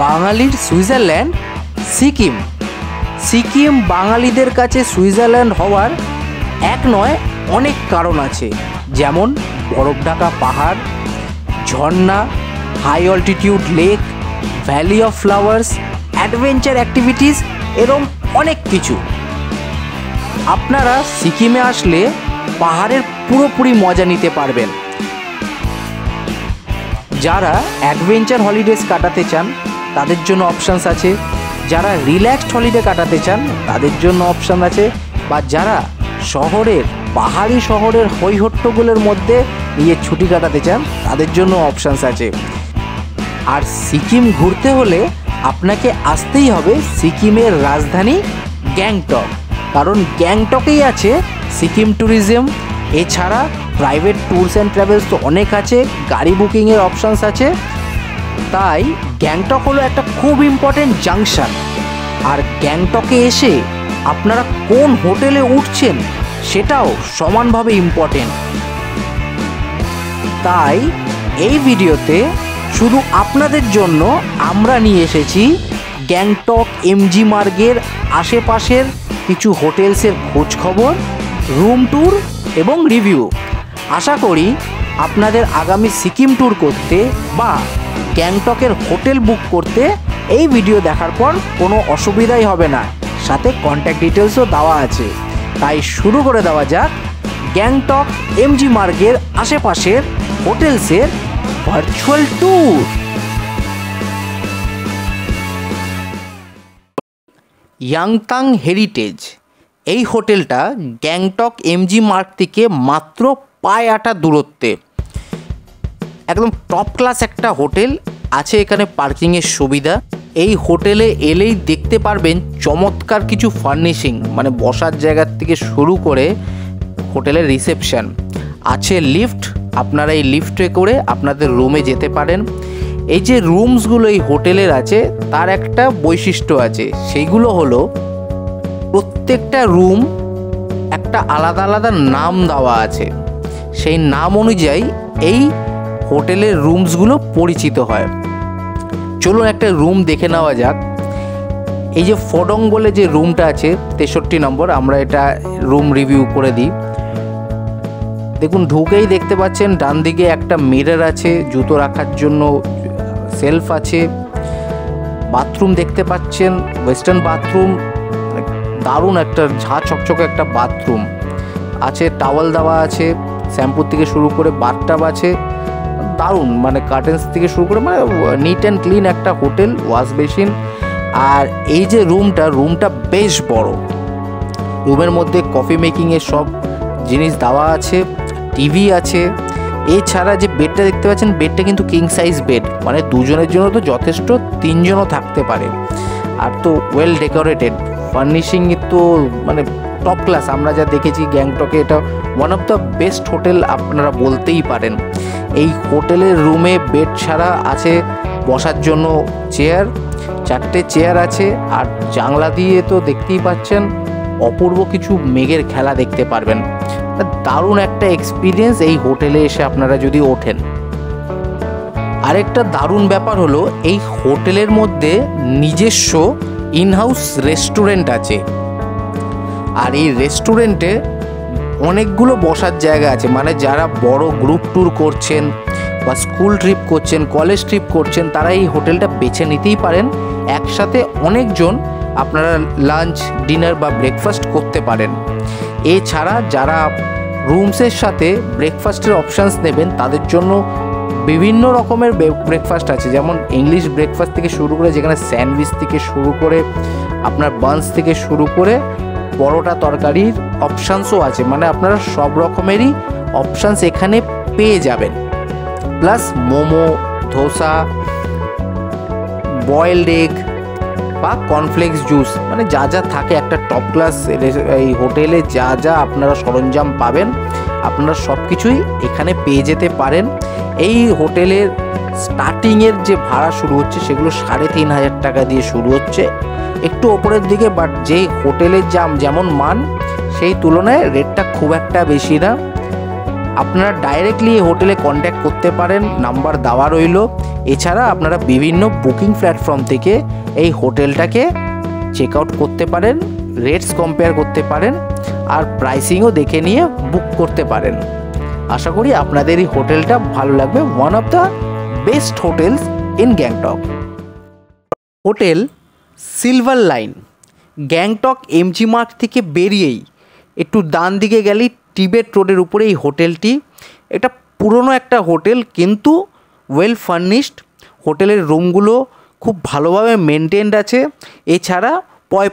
বাঙালির সুইজারল্যান্ড সিকিম। সিকিম বাঙালিদের কাছে সুইজারল্যান্ড হওয়ার এক নয় অনেক কারণ আছে, যেমন বরফ ঢাকা পাহাড়, ঝর্ণা, high altitude lake, valley of flowers, adventure activities, এরকম অনেক কিছু। আপনারা সিকিমে আসলে পাহাড়ের পুরোপুরি মজা নিতে পারবেন। যারা অ্যাডভেঞ্চার হলিডেজ কাটাতে চান তাদের জন্য অপশানস আছে, যারা রিল্যাক্সড হলিডে কাটাতে চান তাদের জন্য অপশান আছে, বা যারা পাহাড়ি শহরের হৈহট্টগোলের মধ্যে নিজের ছুটি কাটাতে চান তাদের জন্য অপশানস আছে। আর সিকিম ঘুরতে হলে আপনাকে আসতেই হবে সিকিমের রাজধানী গ্যাংটক, কারণ গ্যাংটকেই আছে সিকিম ট্যুরিজম। এছাড়া প্রাইভেট ট্যুরস অ্যান্ড ট্রাভেলস তো অনেক আছে, গাড়ি বুকিংয়ের অপশানস আছে। তাই গ্যাংটক হলো একটা খুব ইম্পর্টেন্ট জাংশন। আর গ্যাংটকে এসে আপনারা কোন হোটেলে উঠছেন সেটাও সমানভাবে ইম্পর্টেন্ট। তাই এই ভিডিওতে শুধু আপনাদের জন্য আমরা নিয়ে এসেছি গ্যাংটক এমজি মার্গের আশেপাশের কিছু হোটেলসের খোঁজ খবর, রুম ট্যুর এবং রিভিউ। আশা করি আপনাদের আগামী সিকিম ট্যুর করতে বা গ্যাংটকের হোটেল বুক করতে এই ভিডিও দেখার পর কোনো অসুবিধাই হবে না, সাথে কন্ট্যাক্ট ডিটেলসও দেওয়া আছে। তাই শুরু করে দেওয়া যাক গ্যাংটক এমজি মার্গের আশেপাশের হোটেলসের ভার্চুয়াল ট্যুর। ইয়াংতাং হেরিটেজ এই হোটেলটা গ্যাংটক এমজি মার্গ থেকে মাত্র পায়ে হাঁটা দূরত্বে। একদম টপ ক্লাস একটা হোটেল আছে, এখানে পার্কিংয়ের সুবিধা। এই হোটেলে এলেই দেখতে পারবেন চমৎকার কিছু ফার্নিশিং, মানে বসার জায়গার থেকে শুরু করে হোটেলের রিসেপশন আছে। লিফট, আপনারা এই লিফটে করে আপনাদের রুমে যেতে পারেন। এই যে রুমসগুলো এই হোটেলের আছে তার একটা বৈশিষ্ট্য আছে, সেইগুলো হলো প্রত্যেকটা রুম একটা আলাদা আলাদা নাম দেওয়া আছে। সেই নাম অনুযায়ী এই হোটেলের রুমসগুলো পরিচিত হয়। চলুন একটা রুম দেখে নেওয়া যাক। এই যে ফডং বলে যে রুমটা আছে 63 নম্বর, আমরা এটা রুম রিভিউ করে দিই। দেখুন, ঢুকেই দেখতে পাচ্ছেন ডান দিকে একটা মিরর আছে, জুতো রাখার জন্য সেলফ আছে। বাথরুম দেখতে পাচ্ছেন, ওয়েস্টার্ন বাথরুম, দারুণ একটা ঝাঁ চকচকে একটা বাথরুম আছে। টাওয়াল দেওয়া আছে, শ্যাম্পুর থেকে শুরু করে বাথটাব আছে, দারুণ, মানে কার্টেন্স থেকে শুরু করে মানে নিট অ্যান্ড ক্লিন একটা হোটেল। Wash basin. আর এই যে রুমটা বেশ বড়। রুমের মধ্যে কফি মেকিংয়ের সব জিনিস দেওয়া আছে, টিভি আছে। এছাড়া যে বেডটা দেখতে পাচ্ছেন, বেডটা কিন্তু কিং সাইজ বেড, মানে দুজনের জন্য তো যথেষ্ট, তিনজনও থাকতে পারে। আর তো ওয়েল ডেকোরেটেড, ফার্নিশিং তো মানে টপ ক্লাস। আমরা যা দেখেছি গ্যাংটকে এটা one of the best hotel আপনারা বলতেই পারেন। এই হোটেলের রুমে বেড ছাড়া আছে বসার জন্য চেয়ার, 4টে চেয়ার আছে। আর জানলা দিয়ে তো দেখতেই পাচ্ছেন অপূর্ব কিছু মেঘের খেলা দেখতে পারবেন। দারুণ একটা এক্সপিরিয়েন্স এই হোটেলে এসে আপনারা যদি ওঠেন। আরেকটা দারুণ ব্যাপার হলো এই হোটেলের মধ্যে নিজস্ব ইনহাউস রেস্টুরেন্ট আছে। আর এই রেস্টুরেন্টে অনেকগুলো বসার জায়গা আছে, মানে যারা বড় গ্রুপ ট্যুর করছেন বা স্কুল ট্রিপ করছেন, কলেজ ট্রিপ করছেন, তারা এই হোটেলটা বেছে নিতেই পারেন। একসাথে অনেকজন আপনারা লাঞ্চ, ডিনার বা ব্রেকফাস্ট করতে পারেন। এছাড়া যারা রুমসের সাথে ব্রেকফাস্টের অপশানস নেবেন তাদের জন্য বিভিন্ন রকমের ব্রেকফাস্ট আছে, যেমন ইংলিশ ব্রেকফাস্ট থেকে শুরু করে, যেখানে স্যান্ডউইচ থেকে শুরু করে আপনার বান্স থেকে শুরু করে পরোটা তরকারির অপশানসও আছে। মানে আপনারা সব রকমেরই অপশানস এখানে পেয়ে যাবেন। Plus momo, dosa, boiled egg বা কর্নফ্লেক্স জুস, মানে যা যা থাকে একটা টপ ক্লাস এই হোটেলে, যা যা আপনারা সরঞ্জাম পাবেন আপনারা সব কিছুই এখানে পেয়ে যেতে পারেন। এই হোটেলের স্টার্টিংয়ের যে ভাড়া শুরু হচ্ছে সেগুলো 3,500 টাকা দিয়ে শুরু হচ্ছে, একটু ওপরের দিকে। বাট যেই হোটেলের যেমন মান সেই তুলনায় রেটটা খুব একটা বেশি না। আপনারা ডাইরেক্টলি এই হোটেলে কন্ট্যাক্ট করতে পারেন, নাম্বার দেওয়া রইল। এছাড়া আপনারা বিভিন্ন বুকিং প্ল্যাটফর্ম থেকে এই হোটেলটাকে চেক আউট করতে পারেন, রেটস কম্পেয়ার করতে পারেন, আর প্রাইসিংও দেখে নিয়ে বুক করতে পারেন। আশা করি আপনাদের এই হোটেলটা ভালো লাগবে। One of the best hotels in Gangtok. Hotel silver line, Gangtok MG Marg থেকে বেরিয়েই একটু ডান দিকে গেলেই টিবেট রোডের উপরে এই হোটেলটি। এটা পুরনো একটা হোটেল, কিন্তু ওয়েল ফার্নিশড। হোটেলের রুমগুলো খুব ভালোভাবে মেনটেন্ড আছে, এছাড়া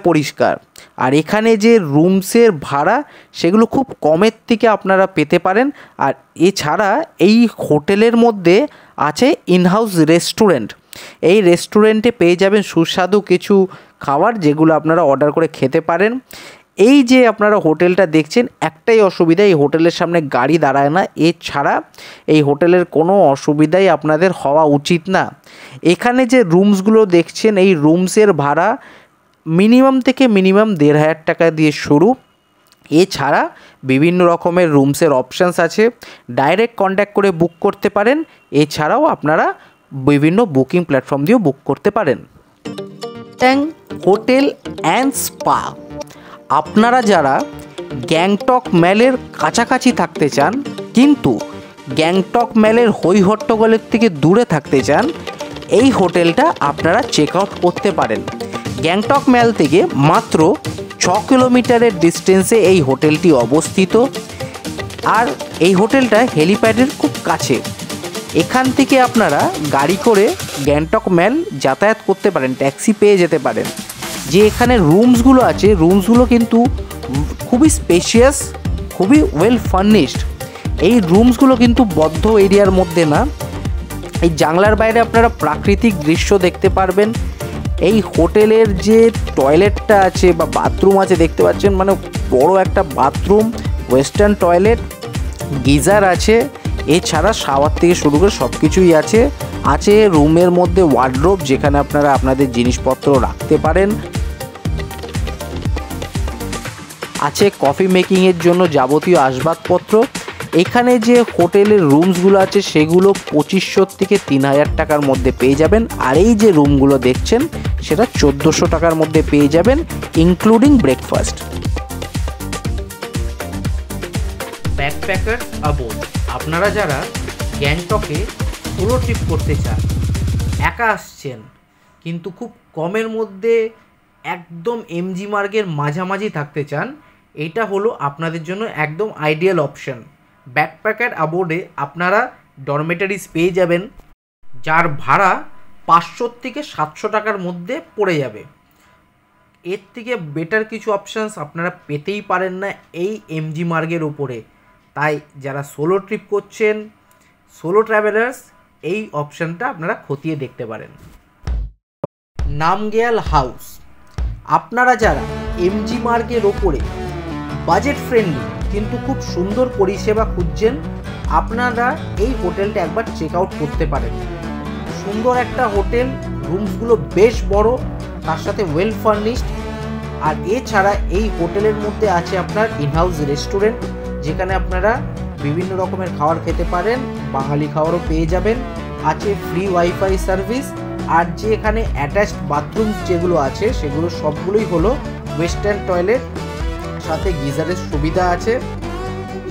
পরিষ্কার। আর এখানে যে রুমসের ভাড়া সেগুলো খুব কমের থেকে আপনারা পেতে পারেন। আর এছাড়া এই হোটেলের মধ্যে আছে ইনহাউস রেস্টুরেন্ট। এই রেস্টুরেন্টে পেয়ে যাবেন সুস্বাদু কিছু খাবার, যেগুলো আপনারা অর্ডার করে খেতে পারেন। এই যে আপনারা হোটেলটা দেখছেন, একটাই অসুবিধা, এই হোটেলের সামনে গাড়ি দাঁড়ায় না। এছাড়া এই হোটেলের কোনো অসুবিধাই আপনাদের হওয়া উচিত না। এখানে যে রুমসগুলো দেখছেন, এই রুমসের ভাড়া মিনিমাম থেকে মিনিমাম 1500 টাকা দিয়ে শুরু। এছাড়া বিভিন্ন রকমের রুমসের অপশানস আছে, ডাইরেক্ট কন্ট্যাক্ট করে বুক করতে পারেন। এছাড়াও আপনারা বিভিন্ন বুকিং প্ল্যাটফর্ম দিয়েও বুক করতে পারেন। হোটেল অ্যান্ড স্পা, আপনারা যারা গ্যাংটক ম্যালের কাছাকাছি থাকতে চান কিন্তু গ্যাংটক ম্যালের হইহট্টগোলের থেকে দূরে থাকতে চান, এই হোটেলটা আপনারা চেক আউট করতে পারেন। গ্যাংটক ম্যাল থেকে মাত্র 6 কিলোমিটারের ডিস্টেন্সে এই হোটেলটি অবস্থিত। আর এই হোটেলটা হেলিপ্যাডের খুব কাছে। এখান থেকে আপনারা গাড়ি করে গ্যাংটক ম্যাল যাতায়াত করতে পারেন, ট্যাক্সি পেয়ে যেতে পারেন। যে এখানে রুমসগুলো আছে, রুমসগুলো কিন্তু খুবই স্পেশিয়াস, খুবই ওয়েল ফার্নিশড। এই রুমসগুলো কিন্তু বদ্ধ এরিয়ার মধ্যে না, এই জানলার বাইরে আপনারা প্রাকৃতিক দৃশ্য দেখতে পারবেন। এই হোটেলের যে টয়লেটটা আছে বা বাথরুম আছে দেখতে পাচ্ছেন, মানে বড় একটা বাথরুম, ওয়েস্টার্ন টয়লেট, গিজার আছে। এছাড়া শাওয়ার থেকে শুরু করে সব কিছুই আছে। আছে রুমের মধ্যে ওয়ার্ডরোব, যেখানে আপনারা আপনাদের জিনিসপত্র রাখতে পারেন। আছে কফি মেকিংয়ের জন্য যাবতীয় আসবাবপত্র। এখানে যে হোটেলের রুমসগুলো আছে সেগুলো 2500 থেকে 3000 টাকার মধ্যে পেয়ে যাবেন। আর এই যে রুমগুলো দেখছেন সেটা 1400 টাকার মধ্যে পেয়ে যাবেন, ইনক্লুডিং ব্রেকফাস্ট। ব্যাকপ্যাকার্স অ্যাবোর্ড, আপনারা যারা গ্যাংটকে সোলো ট্রিপ করতে চান, একা আসছেন কিন্তু খুব কমের মধ্যে একদম এমজি মার্গের মাঝামাঝি থাকতে চান, এটা হলো আপনাদের জন্য একদম আইডিয়াল অপশন। ব্যাকপ্যাকার অ্যাবোর্ডে আপনারা ডরমেটারিজ পেয়ে যাবেন, যার ভাড়া 500 থেকে 700 টাকার মধ্যে পড়ে যাবে। এর থেকে বেটার কিছু অপশানস আপনারা পেতেই পারেন না এই এমজি মার্গের উপরে। তাই যারা সোলো ট্রিপ করছেন, সোলো ট্রাভেলার্স, এই অপশানটা আপনারা খতিয়ে দেখতে পারেন। নামগেয়াল হাউস, আপনারা যারা এমজি মার্গের ওপরে বাজেট ফ্রেন্ডলি কিন্তু খুব সুন্দর পরিষেবা খুঁজছেন, আপনারা এই হোটেলটা একবার চেক আউট করতে পারেন। সুন্দর একটা হোটেল, রুমসগুলো বেশ বড়, তার সাথে ওয়েল ফার্নিশড। আর এছাড়া এই হোটেলের মধ্যে আছে আপনার ইনহাউস রেস্টুরেন্ট, যেখানে আপনারা বিভিন্ন রকমের খাবার খেতে পারেন, বাঙালি খাবারও পেয়ে যাবেন। আছে ফ্রি ওয়াইফাই সার্ভিস। আর যে এখানে অ্যাটাচড বাথরুম যেগুলো আছে সেগুলো সবগুলোই হলো ওয়েস্টার্ন টয়লেট, সাথে গিজারের সুবিধা আছে।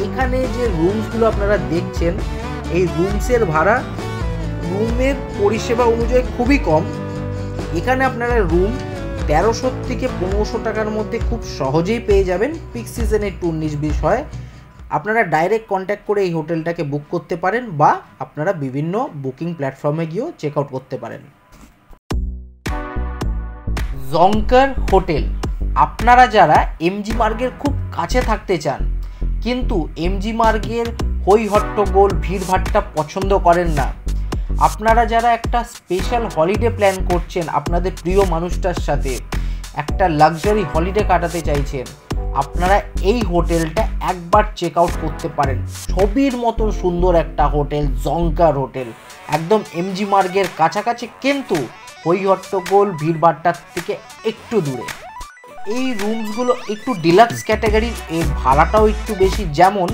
এখানে যে রুমসগুলো আপনারা দেখছেন, এই রুমসের ভাড়া রুমের পরিষেবা অনুযায়ী খুবই কম। এখানে আপনারা রুম 1300 থেকে 1500 টাকার মধ্যে খুব সহজেই পেয়ে যাবেন। পিক সিজনে একটু 19-20 হয়। আপনারা ডাইরেক্ট কন্ট্যাক্ট করে এই হোটেলটাকে বুক করতে পারেন, বা আপনারা বিভিন্ন বুকিং প্ল্যাটফর্মে গিয়েও চেক আউট করতে পারেন। জংকার হোটেল, আপনারা যারা এমজি মার্গের খুব কাছে থাকতে চান কিন্তু এমজি মার্গের হই হট্টগোল ভিড়ভাট্টা পছন্দ করেন না, আপনারা যারা একটা স্পেশাল হলিডে প্ল্যান করছেন আপনাদের প্রিয় মানুষটার সাথে, একটা লাক্সারি হলিডে কাটাতে চাইছেন, আপনারা এই হোটেলটা একবার চেক আউট করতে পারেন। ছবির মতো সুন্দর একটা হোটেল, জংকার হোটেল, একদম এমজি মার্গের কাছাকাছি কিন্তু হই হট্টগোল ভিড়ভাট্টার থেকে একটু দূরে। এই রুমসগুলো একটু ডিলাক্স ক্যাটাগরির, এর ভাড়াটাও একটু বেশি। যেমন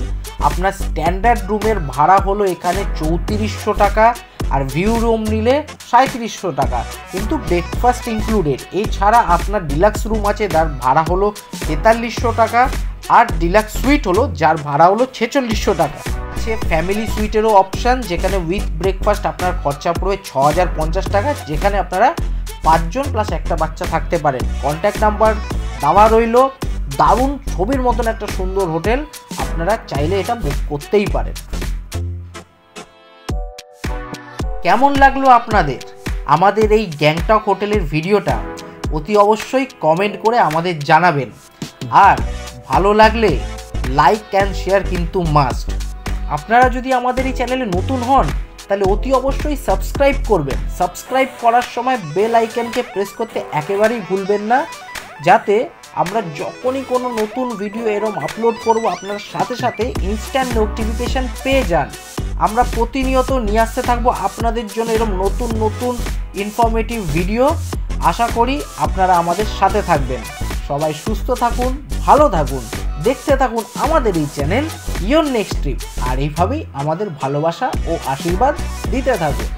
আপনার স্ট্যান্ডার্ড রুমের ভাড়া হলো এখানে 3400 টাকা, আর ভিউ রুম নিলে 3700 টাকা, কিন্তু ব্রেকফাস্ট ইনক্লুডেড। এছাড়া আপনার ডিলাক্স রুম আছে যার ভাড়া হলো 4300 টাকা, আর ডিলাক্স সুইট হলো যার ভাড়া হলো 4600 টাকা। সে ফ্যামিলি সুইটেরও অপশান, যেখানে উইথ ব্রেকফাস্ট আপনার খরচা পড়বে 6050 টাকা, যেখানে আপনারা 5 জন প্লাস একটা বাচ্চা থাকতে পারেন। কন্ট্যাক্ট নাম্বার দেওয়া রইল। দারুণ ছবির মতন একটা সুন্দর হোটেল, আপনারা চাইলে এটা বুক করতেই পারেন। কেমন লাগলো আপনাদের আমাদের এই গ্যাংটক হোটেলের ভিডিওটা? অতি অবশ্যই কমেন্ট করে আমাদের জানাবেন, আর ভালো লাগলে লাইক অ্যান্ড শেয়ার কিন্তু মাস্ট। আপনারা যদি আমাদের এই চ্যানেলে নতুন হন তাহলে অতি অবশ্যই সাবস্ক্রাইব করবেন। সাবস্ক্রাইব করার সময় বেল আইকনকে প্রেস করতে একেবারেই ভুলবেন না, যাতে আমরা যখনই কোনো নতুন ভিডিও এরম আপলোড করব আপনার সাথে সাথে ইনস্ট্যান্ট নোটিফিকেশান পেয়ে যান। আমরা প্রতিনিয়ত নিয়ে আসতে থাকবো আপনাদের জন্য এরম নতুন নতুন ইনফরমেটিভ ভিডিও। আশা করি আপনারা আমাদের সাথে থাকবেন। সবাই সুস্থ থাকুন, ভালো থাকুন, দেখতে থাকুন আমাদের এই চ্যানেল ইয়োর নেক্সট ট্রিপ, আর এইভাবেই আমাদের ভালোবাসা ও আশীর্বাদ দিতে থাকুন।